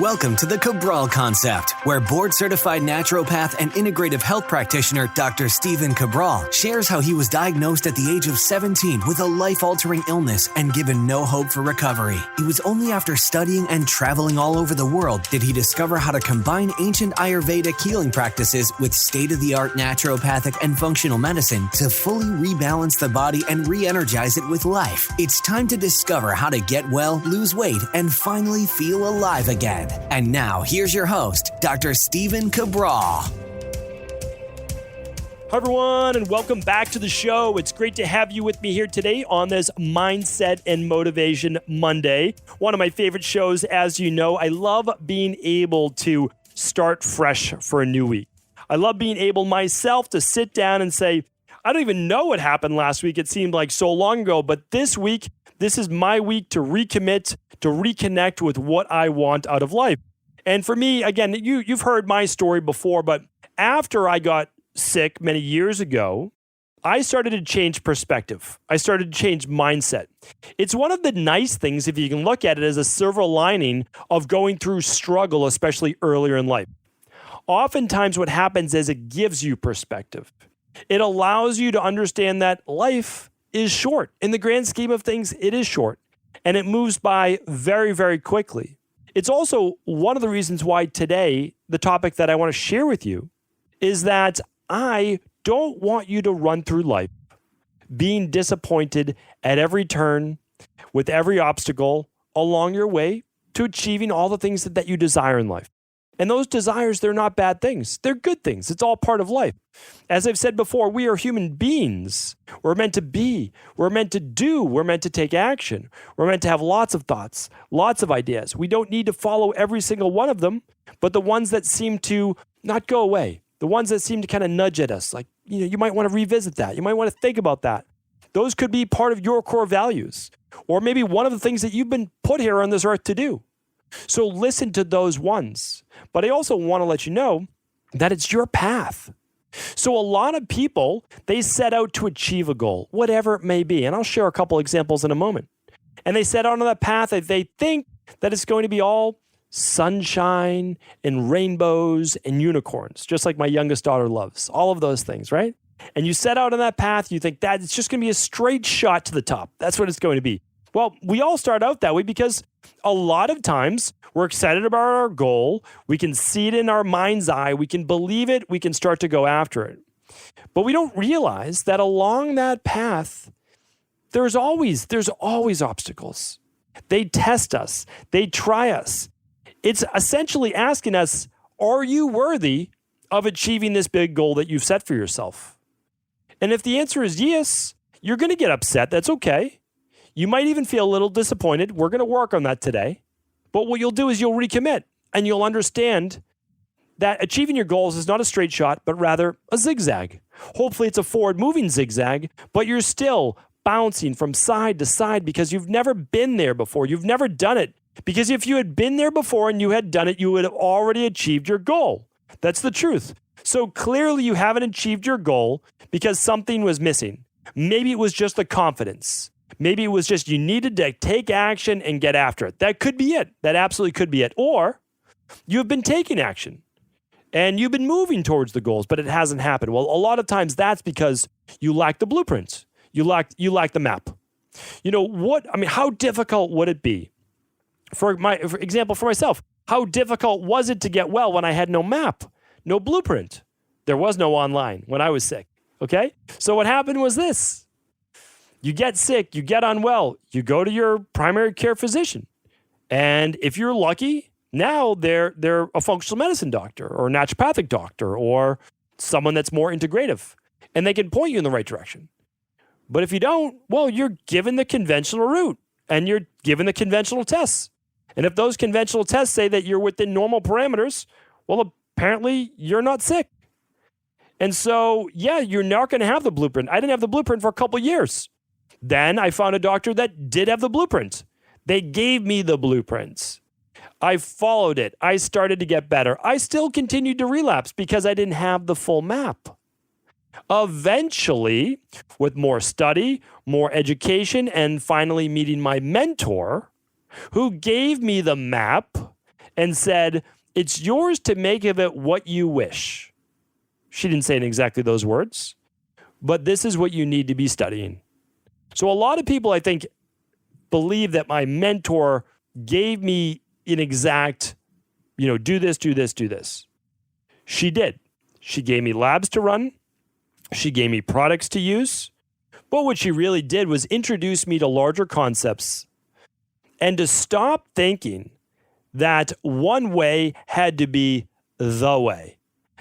Welcome to the CabralConcept, where board-certified naturopath and integrative health practitioner Dr. Stephen Cabral shares how he was diagnosed at the age of 17 with a life-altering illness and given no hope for recovery. It was only after studying and traveling all over the world did he discover how to combine ancient Ayurvedic healing practices with state-of-the-art naturopathic and functional medicine to fully rebalance the body and re-energize it with life. It's time to discover how to get well, lose weight, and finally feel alive again. And now, here's your host, Dr. Stephen Cabral. Hi, everyone, and welcome back to the show. It's great to have you with me here today on this Mindset and Motivation Monday. One of my favorite shows, as you know. I love being able to start fresh for a new week. I love being able myself to sit down and say, I don't even know what happened last week. It seemed like so long ago, but this week, this is my week to recommit, to reconnect with what I want out of life. And for me, again, you've heard my story before, but after I got sick many years ago, I started to change perspective. I started to change mindset. It's one of the nice things, if you can look at it as a silver lining of going through struggle, especially earlier in life. Oftentimes what happens is it gives you perspective. It allows you to understand that life is short. In the grand scheme of things, it is short. And it moves by very, very quickly. It's also one of the reasons why today, the topic that I want to share with you is that I don't want you to run through life being disappointed at every turn, with every obstacle along your way to achieving all the things that you desire in life. And those desires, they're not bad things. They're good things. It's all part of life. As I've said before, we are human beings. We're meant to be. We're meant to do. We're meant to take action. We're meant to have lots of thoughts, lots of ideas. We don't need to follow every single one of them, but the ones that seem to not go away, the ones that seem to kind of nudge at us, like, you might want to revisit that. You might want to think about that. Those could be part of your core values, or maybe one of the things that you've been put here on this earth to do. So listen to those ones. But I also want to let you know that it's your path. So a lot of people, they set out to achieve a goal, whatever it may be. And I'll share a couple examples in a moment. And they set out on that path that they think that it's going to be all sunshine and rainbows and unicorns, just like my youngest daughter loves. All of those things, right? And you set out on that path, you think that it's just going to be a straight shot to the top. That's what it's going to be. Well, we all start out that way because a lot of times we're excited about our goal. We can see it in our mind's eye. We can believe it. We can start to go after it. But we don't realize that along that path, there's always obstacles. They test us. They try us. It's essentially asking us, are you worthy of achieving this big goal that you've set for yourself? And if the answer is yes, you're going to get upset. That's okay. You might even feel a little disappointed. We're going to work on that today. But what you'll do is you'll recommit and you'll understand that achieving your goals is not a straight shot, but rather a zigzag. Hopefully it's a forward moving zigzag, but you're still bouncing from side to side because you've never been there before. You've never done it. Because if you had been there before and you had done it, you would have already achieved your goal. That's the truth. So clearly you haven't achieved your goal because something was missing. Maybe it was just the confidence. Maybe it was just you needed to take action and get after it. That could be it. That absolutely could be it. Or you've been taking action and you've been moving towards the goals, but it hasn't happened. Well, a lot of times that's because you lack the blueprint. You lack the map. How difficult would it be? For example, for myself, how difficult was it to get well when I had no map, no blueprint? There was no online when I was sick. Okay. So what happened was this. You get sick, you get unwell, you go to your primary care physician. And if you're lucky, now they're a functional medicine doctor or a naturopathic doctor or someone that's more integrative. And they can point you in the right direction. But if you don't, well, you're given the conventional route and you're given the conventional tests. And if those conventional tests say that you're within normal parameters, well, apparently you're not sick. And so, yeah, you're not going to have the blueprint. I didn't have the blueprint for a couple of years. Then I found a doctor that did have the blueprint. They gave me the blueprints. I followed it. I started to get better. I still continued to relapse because I didn't have the full map. Eventually, with more study, more education, and finally meeting my mentor, who gave me the map and said, "It's yours to make of it what you wish." She didn't say it in exactly those words, but this is what you need to be studying. So a lot of people, I think, believe that my mentor gave me an exact, do this, do this, do this. She did. She gave me labs to run. She gave me products to use. But what she really did was introduce me to larger concepts and to stop thinking that one way had to be the way.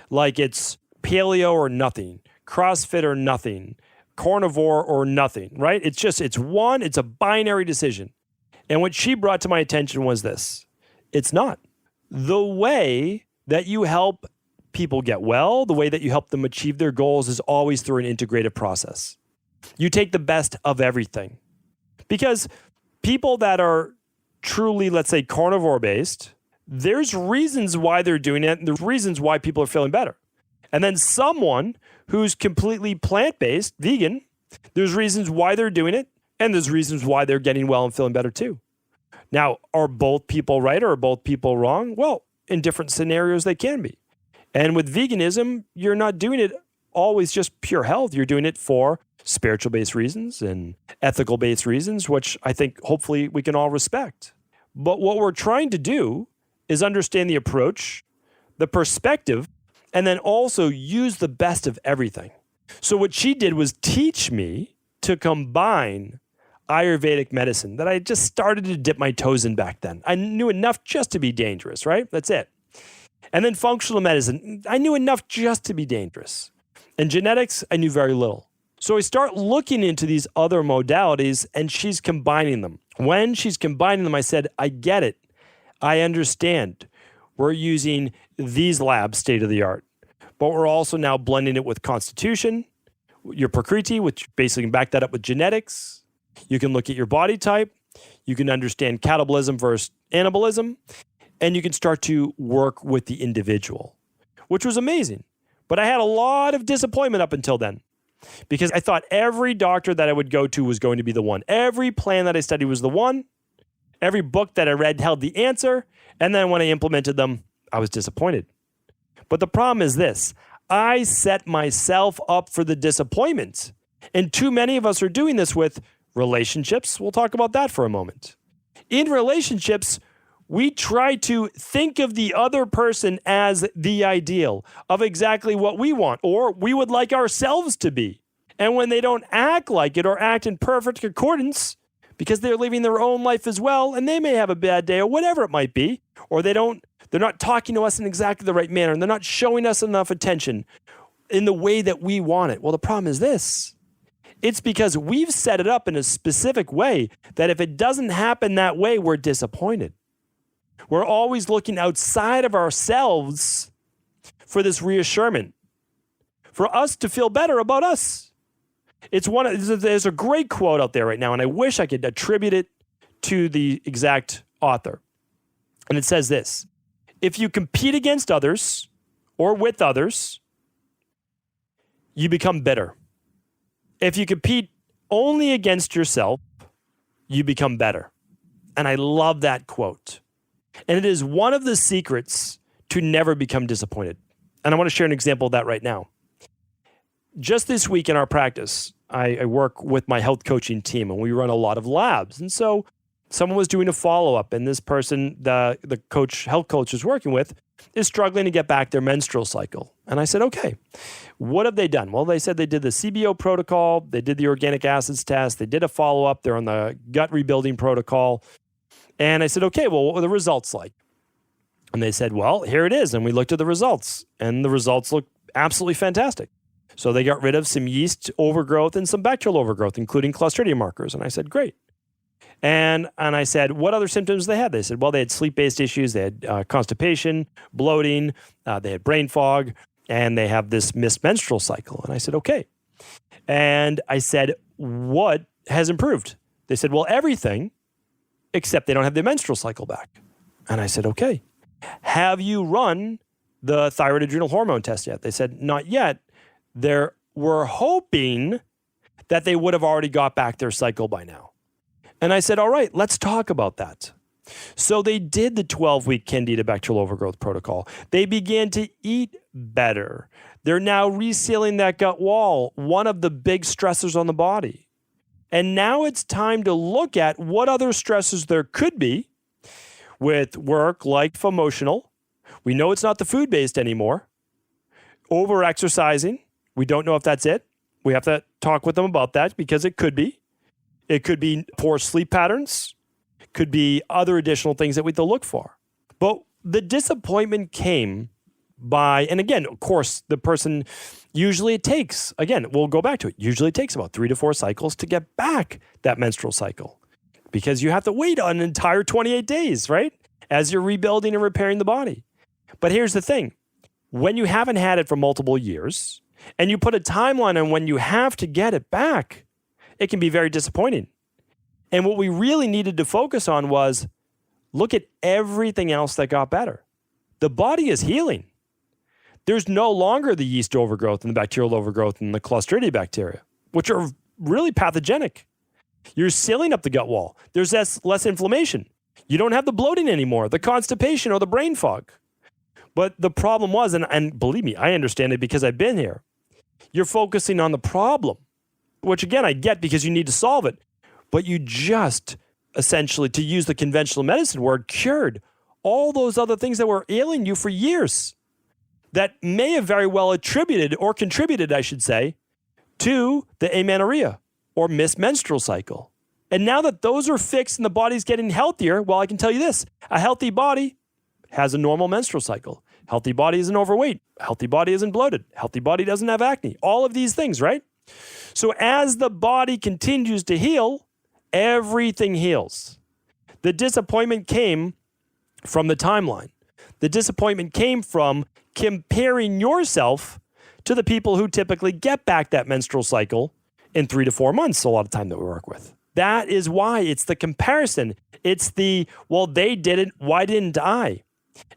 Like it's paleo or nothing, CrossFit or nothing, carnivore or nothing, right? It's a binary decision. And what she brought to my attention was this: it's not. The way that you help people get well, the way that you help them achieve their goals is always through an integrated process. You take the best of everything. Because people that are truly, let's say, carnivore based, there's reasons why they're doing it, and there's reasons why people are feeling better. And then someone who's completely plant-based, vegan, there's reasons why they're doing it, and there's reasons why they're getting well and feeling better too. Now, are both people right or are both people wrong? Well, in different scenarios, they can be. And with veganism, you're not doing it always just pure health. You're doing it for spiritual-based reasons and ethical-based reasons, which I think hopefully we can all respect. But what we're trying to do is understand the approach, the perspective, and then also use the best of everything. So what she did was teach me to combine Ayurvedic medicine that I just started to dip my toes in back then. I knew enough just to be dangerous, right? That's it. And then functional medicine, I knew enough just to be dangerous. And genetics, I knew very little. So I start looking into these other modalities and she's combining them. When she's combining them, I said, I get it. I understand. We're using these labs state of the art, but we're also now blending it with constitution, your prakriti, which basically can back that up with genetics. You can look at your body type. You can understand catabolism versus anabolism, and you can start to work with the individual, which was amazing. But I had a lot of disappointment up until then because I thought every doctor that I would go to was going to be the one. Every plan that I studied was the one. Every book that I read held the answer. And then when I implemented them, I was disappointed. But the problem is this: I set myself up for the disappointment. And too many of us are doing this with relationships. We'll talk about that for a moment. In relationships, we try to think of the other person as the ideal of exactly what we want or we would like ourselves to be. And when they don't act like it or act in perfect accordance because they're living their own life as well, and they may have a bad day or whatever it might be, or they're not talking to us in exactly the right manner, and they're not showing us enough attention in the way that we want it. Well, the problem is this. It's because we've set it up in a specific way that if it doesn't happen that way, we're disappointed. We're always looking outside of ourselves for this reassurance, for us to feel better about us. There's a great quote out there right now, and I wish I could attribute it to the exact author. And it says this: if you compete against others or with others, you become bitter. If you compete only against yourself, you become better. And I love that quote. And it is one of the secrets to never become disappointed. And I want to share an example of that right now. Just this week in our practice, I work with my health coaching team and we run a lot of labs. And so someone was doing a follow-up and this person, the health coach is working with, is struggling to get back their menstrual cycle. And I said, okay, what have they done? Well, they said they did the CBO protocol, they did the organic acids test, they did a follow-up, they're on the gut rebuilding protocol. And I said, okay, well, what were the results like? And they said, well, here it is. And we looked at the results and the results looked absolutely fantastic. So they got rid of some yeast overgrowth and some bacterial overgrowth, including Clostridium markers. And I said, great. And I said, what other symptoms they had? They said, well, they had sleep-based issues. They had constipation, bloating, they had brain fog, and they have this missed menstrual cycle. And I said, okay. And I said, what has improved? They said, well, everything except they don't have their menstrual cycle back. And I said, okay. Have you run the thyroid adrenal hormone test yet? They said, not yet. We're hoping that they would have already got back their cycle by now. And I said, all right, let's talk about that. So they did the 12-week Candida bacterial overgrowth protocol. They began to eat better. They're now resealing that gut wall, one of the big stressors on the body. And now it's time to look at what other stresses there could be with work like emotional. We know it's not the food-based anymore. Over-exercising. We don't know if that's it. We have to talk with them about that because it could be. It could be poor sleep patterns. Could be other additional things that we have to look for. But the disappointment came by, and again, of course, the person, usually it takes, again, we'll go back to it. Usually it takes about 3 to 4 cycles to get back that menstrual cycle because you have to wait an entire 28 days, right? As you're rebuilding and repairing the body. But here's the thing. When you haven't had it for multiple years and you put a timeline on when you have to get it back, it can be very disappointing. And what we really needed to focus on was look at everything else that got better. The body is healing. There's no longer the yeast overgrowth and the bacterial overgrowth and the Clostridium bacteria, which are really pathogenic. You're sealing up the gut wall. There's less inflammation. You don't have the bloating anymore, the constipation or the brain fog. But the problem was, and believe me, I understand it because I've been here. You're focusing on the problem, which again, I get because you need to solve it. But you just essentially, to use the conventional medicine word, cured all those other things that were ailing you for years that may have very well attributed or contributed, I should say, to the amenorrhea or missed menstrual cycle. And now that those are fixed and the body's getting healthier, well, I can tell you this, a healthy body has a normal menstrual cycle. Healthy body isn't overweight. Healthy body isn't bloated. Healthy body doesn't have acne. All of these things, right? So as the body continues to heal, everything heals. The disappointment came from the timeline. The disappointment came from comparing yourself to the people who typically get back that menstrual cycle in 3 to 4 months, a lot of time that we work with. That is why it's the comparison. It's the, well, they did it, why didn't I?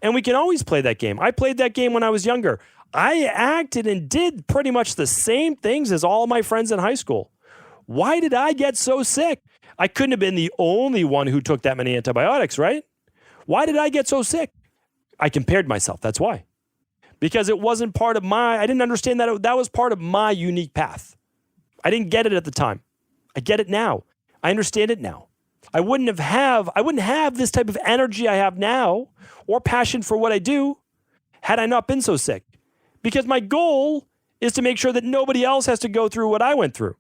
And we can always play that game. I played that game when I was younger. I acted and did pretty much the same things as all my friends in high school. Why did I get so sick? I couldn't have been the only one who took that many antibiotics, right? Why did I get so sick? I compared myself. That's why. Because it wasn't part of I didn't understand that that was part of my unique path. I didn't get it at the time. I get it now. I understand it now. I wouldn't have this type of energy I have now or passion for what I do had I not been so sick. Because my goal is to make sure that nobody else has to go through what I went through.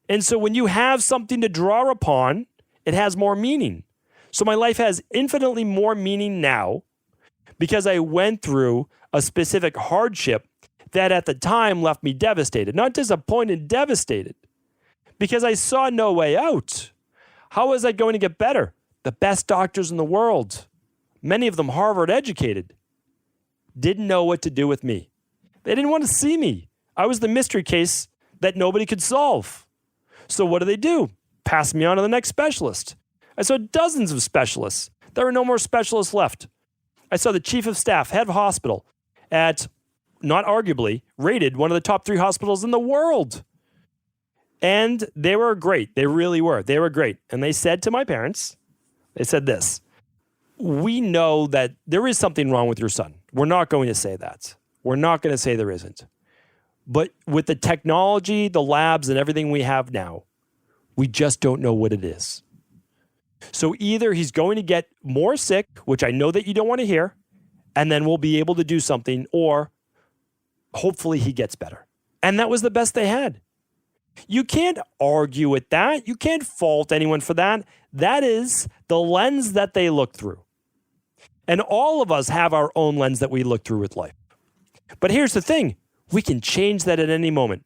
And so when you have something to draw upon, it has more meaning. So my life has infinitely more meaning now because I went through a specific hardship that at the time left me devastated. Not disappointed, devastated. Because I saw no way out. How was I going to get better? The best doctors in the world, many of them Harvard educated, didn't know what to do with me. They didn't want to see me. I was the mystery case that nobody could solve. So what do? Pass me on to the next specialist. I saw dozens of specialists. There were no more specialists left. I saw the chief of staff, head of hospital, at, not arguably, rated one of the top 3 hospitals in the world. And they were great. They really were. They were great. And they said to my parents, they said this, we know that there is something wrong with your son. We're not going to say that. We're not going to say there isn't. But with the technology, the labs, and everything we have now, we just don't know what it is. So either he's going to get more sick, which I know that you don't want to hear, and then we'll be able to do something, or hopefully he gets better. And that was the best they had. You can't argue with that. You can't fault anyone for that. That is the lens that they look through. And all of us have our own lens that we look through with life. But here's the thing. We can change that at any moment.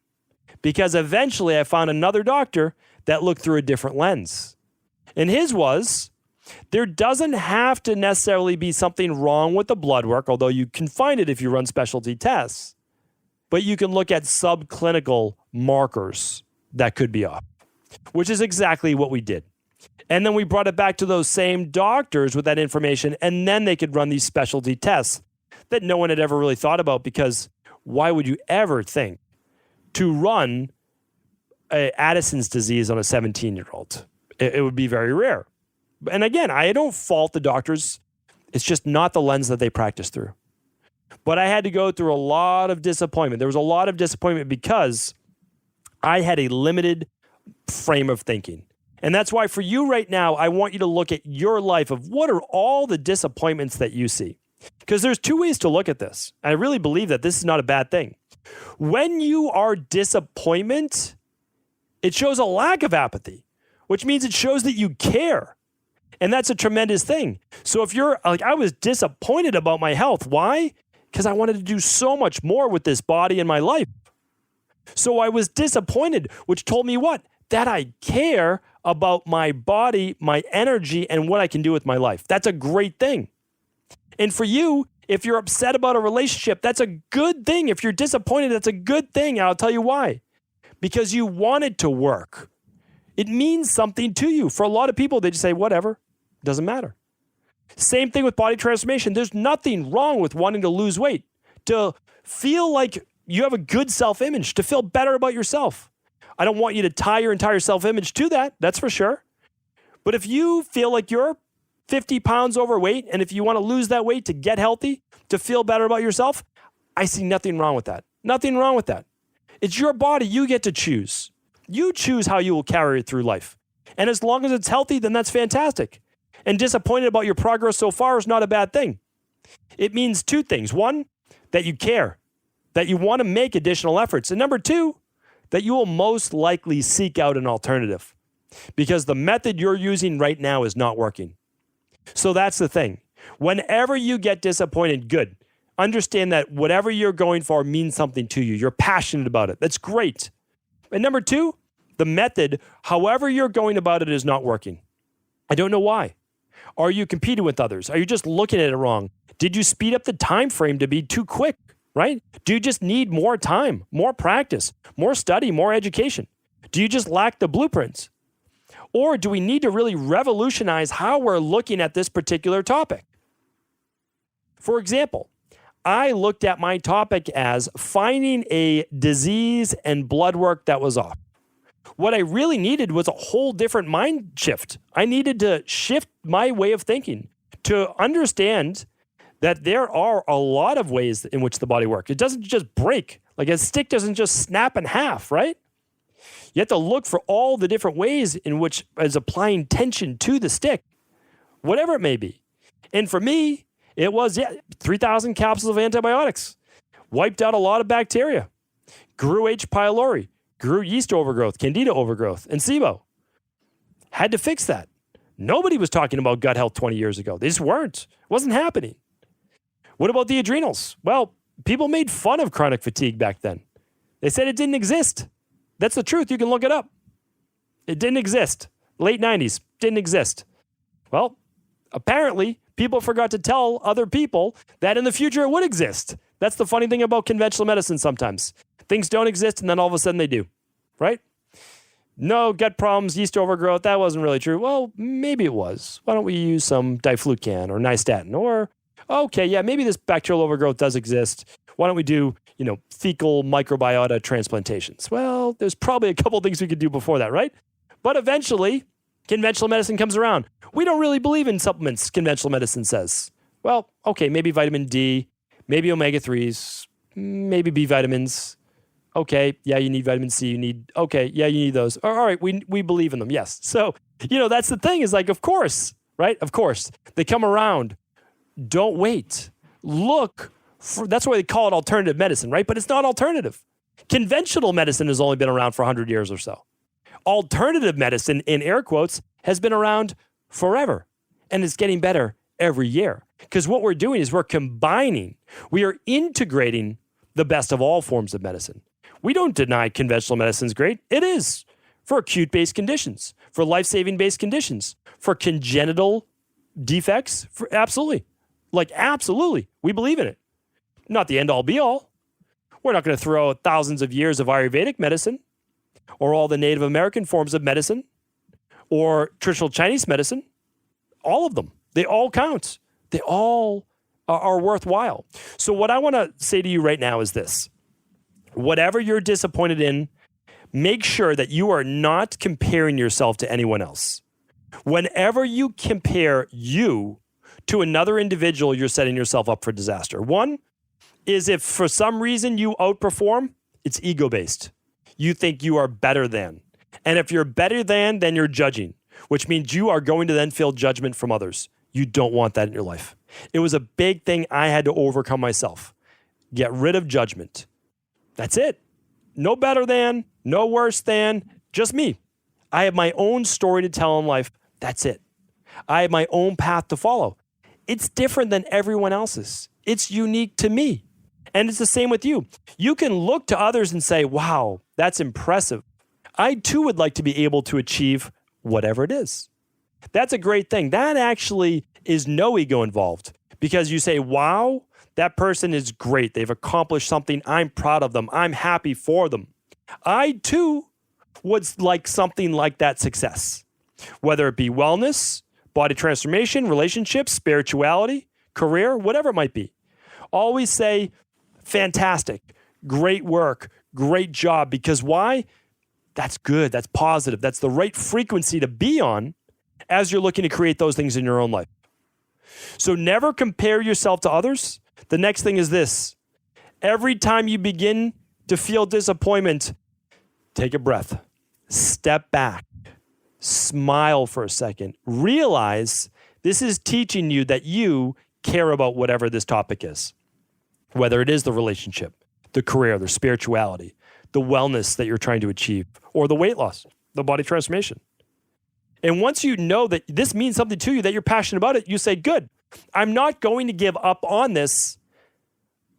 Because eventually I found another doctor that looked through a different lens. And his was, there doesn't have to necessarily be something wrong with the blood work, although you can find it if you run specialty tests. But you can look at subclinical markers that could be off, which is exactly what we did. And then we brought it back to those same doctors with that information, and then they could run these specialty tests that no one had ever really thought about, because why would you ever think to run Addison's disease on a 17-year-old? It would be very rare. And again, I don't fault the doctors. It's just not the lens that they practice through. But I had to go through a lot of disappointment. There was a lot of disappointment because I had a limited frame of thinking. And that's why for you right now, I want you to look at your life of what are all the disappointments that you see. Because there's two ways to look at this. I really believe that this is not a bad thing. When you are disappointment, it shows a lack of apathy, which means it shows that you care. And that's a tremendous thing. So if you're like, I was disappointed about my health. Why? Because I wanted to do so much more with this body in my life. So I was disappointed, which told me what? That I care about my body, my energy, and what I can do with my life. That's a great thing. And for you, if you're upset about a relationship, that's a good thing. If you're disappointed, that's a good thing. And I'll tell you why. Because you want it to work. It means something to you. For a lot of people, they just say, whatever, doesn't matter. Same thing with body transformation. There's nothing wrong with wanting to lose weight, to feel like you have a good self-image, to feel better about yourself. I don't want you to tie your entire self-image to that. That's for sure. But if you feel like you're 50 pounds overweight, and if you want to lose that weight to get healthy, to feel better about yourself, I see nothing wrong with that. Nothing wrong with that. It's your body. You get to choose. You choose how you will carry it through life. And as long as it's healthy, then that's fantastic. And disappointed about your progress so far is not a bad thing. It means two things. One, that you care, that you want to make additional efforts. And number two, that you will most likely seek out an alternative because the method you're using right now is not working. So that's the thing. Whenever you get disappointed, good. Understand that whatever you're going for means something to you. You're passionate about it. That's great. And number two, the method, however you're going about it, is not working. I don't know why. Are you competing with others? Are you just looking at it wrong? Did you speed up the time frame to be too quick, right? Do you just need more time, more practice, more study, more education? Do you just lack the blueprints? Or do we need to really revolutionize how we're looking at this particular topic? For example, I looked at my topic as finding a disease and blood work that was off. What I really needed was a whole different mind shift. I needed to shift my way of thinking to understand that there are a lot of ways in which the body works. It doesn't just break. Like a stick doesn't just snap in half, right? You have to look for all the different ways in which is applying tension to the stick, whatever it may be. And for me, it was 3,000 capsules of antibiotics, wiped out a lot of bacteria, grew H. pylori, grew yeast overgrowth, candida overgrowth, and SIBO. Had to fix that. Nobody was talking about gut health 20 years ago. They just weren't. It wasn't happening. What about the adrenals? Well, people made fun of chronic fatigue back then. They said it didn't exist. That's the truth. You can look it up. It didn't exist. Late 90s, didn't exist. Well, apparently, people forgot to tell other people that in the future it would exist. That's the funny thing about conventional medicine sometimes. Things don't exist, and then all of a sudden they do, right? No gut problems, yeast overgrowth, that wasn't really true. Well, maybe it was. Why don't we use some diflucan or nystatin? Or, okay, yeah, maybe this bacterial overgrowth does exist. Why don't we do, fecal microbiota transplantations? Well, there's probably a couple things we could do before that, right? But eventually, conventional medicine comes around. We don't really believe in supplements, conventional medicine says. Well, okay, maybe vitamin D, maybe omega-3s, maybe B vitamins. Okay, yeah, you need vitamin C, you need those. All right, we believe in them, yes. So, that's the thing is like, of course, right? Of course, they come around. Don't wait. Look, that's why they call it alternative medicine, right? But it's not alternative. Conventional medicine has only been around for 100 years or so. Alternative medicine, in air quotes, has been around forever, and it's getting better every year. Because what we're doing is we're combining, we are integrating the best of all forms of medicine. We don't deny conventional medicine is great. It is for acute-based conditions, for life-saving-based conditions, for congenital defects, absolutely. Absolutely. We believe in it. Not the end-all, be-all. We're not going to throw out thousands of years of Ayurvedic medicine or all the Native American forms of medicine or traditional Chinese medicine. All of them. They all count. They all are worthwhile. So what I want to say to you right now is this. Whatever you're disappointed in, make sure that you are not comparing yourself to anyone else. Whenever you compare you to another individual, you're setting yourself up for disaster. One is if for some reason you outperform, it's ego-based. You think you are better than. And if you're better than, then you're judging, which means you are going to then feel judgment from others. You don't want that in your life. It was a big thing I had to overcome myself. Get rid of judgment. That's it. No better than, no worse than, just me. I have my own story to tell in life. That's it. I have my own path to follow. It's different than everyone else's. It's unique to me. And it's the same with you. You can look to others and say, wow, that's impressive. I too would like to be able to achieve whatever it is. That's a great thing. That actually is no ego involved because you say, wow, that person is great. They've accomplished something. I'm proud of them. I'm happy for them. I too would like something like that success, whether it be wellness, body transformation, relationships, spirituality, career, whatever it might be. Always say, fantastic, great work, great job. Because why? That's good. That's positive. That's the right frequency to be on as you're looking to create those things in your own life. So never compare yourself to others. The next thing is this. Every time you begin to feel disappointment, take a breath, step back, smile for a second, realize this is teaching you that you care about whatever this topic is, whether it is the relationship, the career, the spirituality, the wellness that you're trying to achieve, or the weight loss, the body transformation. And once you know that this means something to you, that you're passionate about it, you say, good, I'm not going to give up on this,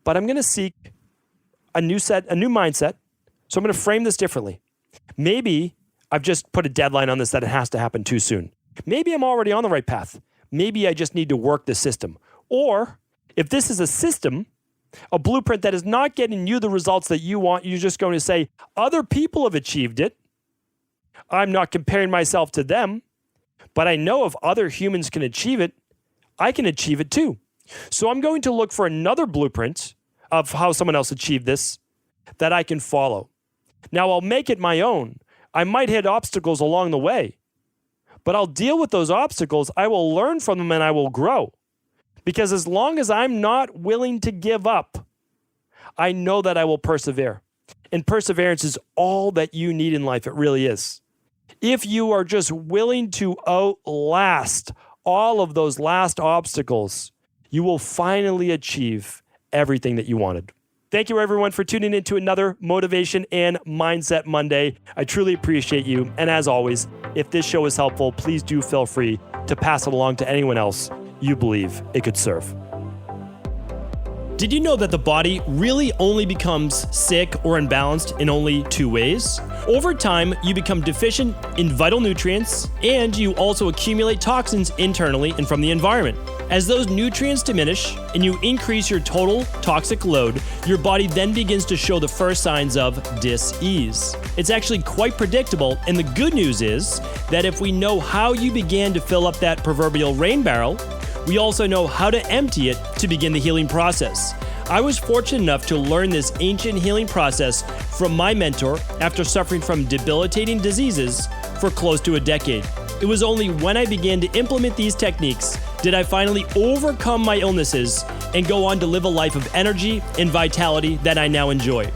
but I'm going to seek a new mindset. So I'm going to frame this differently. Maybe I've just put a deadline on this that it has to happen too soon. Maybe I'm already on the right path. Maybe I just need to work the system. Or if this is a system, a blueprint that is not getting you the results that you want, you're just going to say, other people have achieved it. I'm not comparing myself to them, but I know if other humans can achieve it, I can achieve it too. So I'm going to look for another blueprint of how someone else achieved this that I can follow. Now I'll make it my own. I might hit obstacles along the way, but I'll deal with those obstacles. I will learn from them and I will grow. Because as long as I'm not willing to give up, I know that I will persevere. And perseverance is all that you need in life. It really is. If you are just willing to outlast all of those last obstacles, you will finally achieve everything that you wanted. Thank you, everyone, for tuning in to another Motivation and Mindset Monday. I truly appreciate you. And as always, if this show is helpful, please do feel free to pass it along to anyone else you believe it could serve. Did you know that the body really only becomes sick or imbalanced in only two ways? Over time, you become deficient in vital nutrients, and you also accumulate toxins internally and from the environment. As those nutrients diminish and you increase your total toxic load, your body then begins to show the first signs of dis-ease. It's actually quite predictable, and the good news is that if we know how you began to fill up that proverbial rain barrel, we also know how to empty it to begin the healing process. I was fortunate enough to learn this ancient healing process from my mentor after suffering from debilitating diseases for close to a decade. It was only when I began to implement these techniques did I finally overcome my illnesses and go on to live a life of energy and vitality that I now enjoy.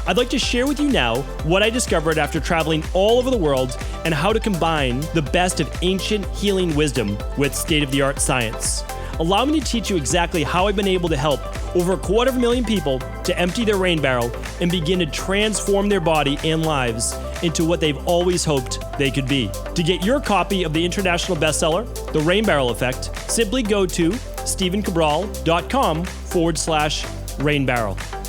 I'd like to share with you now what I discovered after traveling all over the world and how to combine the best of ancient healing wisdom with state-of-the-art science. Allow me to teach you exactly how I've been able to help over 250,000 people to empty their rain barrel and begin to transform their body and lives into what they've always hoped they could be. To get your copy of the international bestseller, The Rain Barrel Effect, simply go to StephenCabral.com/rainbarrel.